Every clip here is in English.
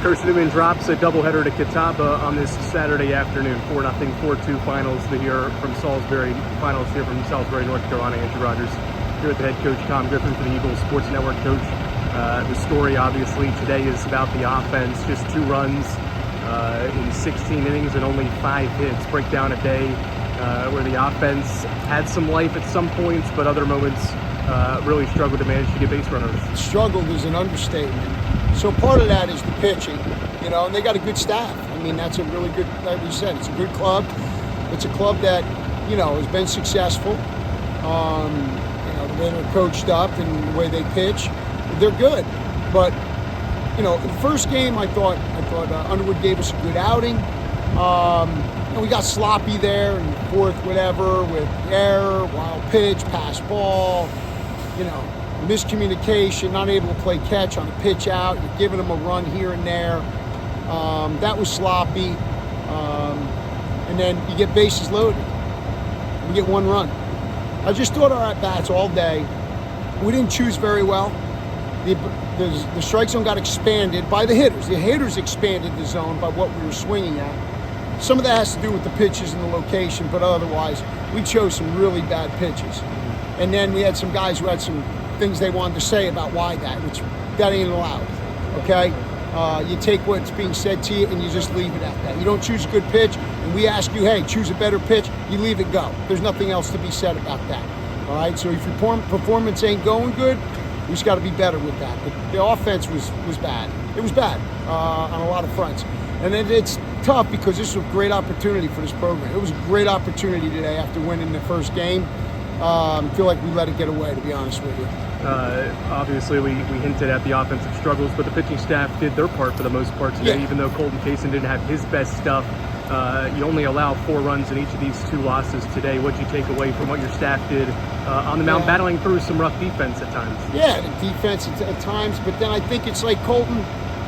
Carson-Newman drops a doubleheader to Catawba on this Saturday afternoon. 4-0, 4-2 finals here from Salisbury. Finals here from Salisbury, North Carolina. Andrew Rogers here with the head coach, Tom Griffin, for the Eagles Sports Network. Coach, the story obviously today is about the offense. Just 2 runs in 16 innings and only 5 hits. Break down a day where the offense had some life at some points, but other moments really struggled to manage to get base runners. Struggled is an understatement. So part of that is the pitching, and they got a good staff. I mean, that's a really good, like we said, it's a good club. It's a club that, has been successful. The way they're coached up and the way they pitch, they're good. But, the first game, I thought Underwood gave us a good outing. We got sloppy there in the fourth, whatever, with error, wild pitch, pass ball, miscommunication, not able to play catch on a pitch out. You're giving them a run here and there. That was sloppy. And then you get bases loaded. You get 1 run. I just thought our at-bats all day. We didn't choose very well. The strike zone got expanded by the hitters. The hitters expanded the zone by what we were swinging at. Some of that has to do with the pitches and the location, but otherwise, we chose some really bad pitches. And then we had some guys who had some things they wanted to say about why which ain't allowed, okay? You take what's being said to you and you just leave it at that. You don't choose a good pitch, and we ask you, hey, choose a better pitch, you leave it go. There's nothing else to be said about that, all right? So if your performance ain't going good, we just got to be better with that. But the offense was bad. It was bad on a lot of fronts. And it's tough because this was a great opportunity for this program. It was a great opportunity today after winning the first game. I feel like we let it get away, to be honest with you. Obviously, we hinted at the offensive struggles, but the pitching staff did their part for the most part today. Yeah. Even though Colton Kaysen didn't have his best stuff, you only allow 4 runs in each of these 2 losses today. What did you take away from what your staff did on the mound, battling through some rough defense at times? Yeah, the defense at times, but then I think it's like Colton,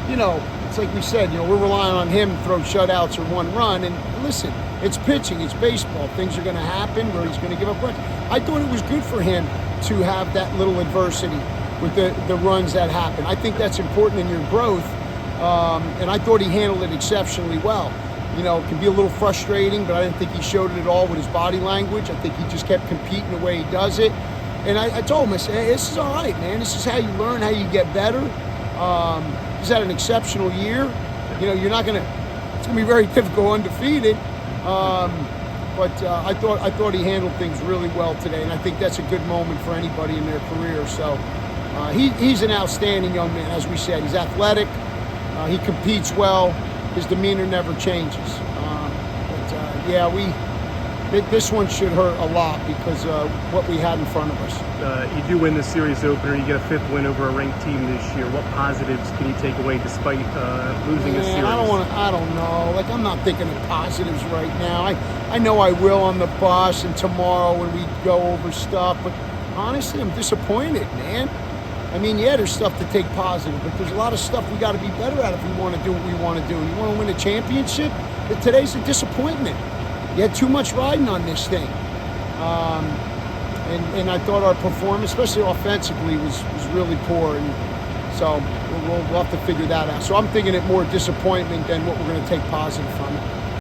it's like we said, we're relying on him to throw shutouts or 1 run. And listen, it's pitching, it's baseball. Things are going to happen where he's going to give up runs. I thought it was good for him to have that little adversity with the runs that happen. I think that's important in your growth, and I thought he handled it exceptionally well. It can be a little frustrating, but I didn't think he showed it at all with his body language. I think he just kept competing the way he does it. And I told him, I said, hey, this is all right, man. This is how you learn, how you get better. He's had an exceptional year. You're not going to, it's going to be very difficult undefeated. But I thought he handled things really well today, and I think that's a good moment for anybody in their career. So he's an outstanding young man, as we said. He's athletic. He competes well. His demeanor never changes. This one should hurt a lot because what we had in front of us. You do win the series opener. You get a 5th win over a ranked team this year. What positives can you take away despite losing a series? I don't know. I'm not thinking of positives right now. I know I will on the bus and tomorrow when we go over stuff, but honestly, I'm disappointed, man. I mean, yeah, there's stuff to take positive, but there's a lot of stuff we got to be better at if we want to do what we want to do. You want to win a championship? But today's a disappointment. You had too much riding on this thing. And I thought our performance, especially offensively, was really poor. And so we'll have to figure that out. So I'm thinking it more disappointment than what we're going to take positive from it.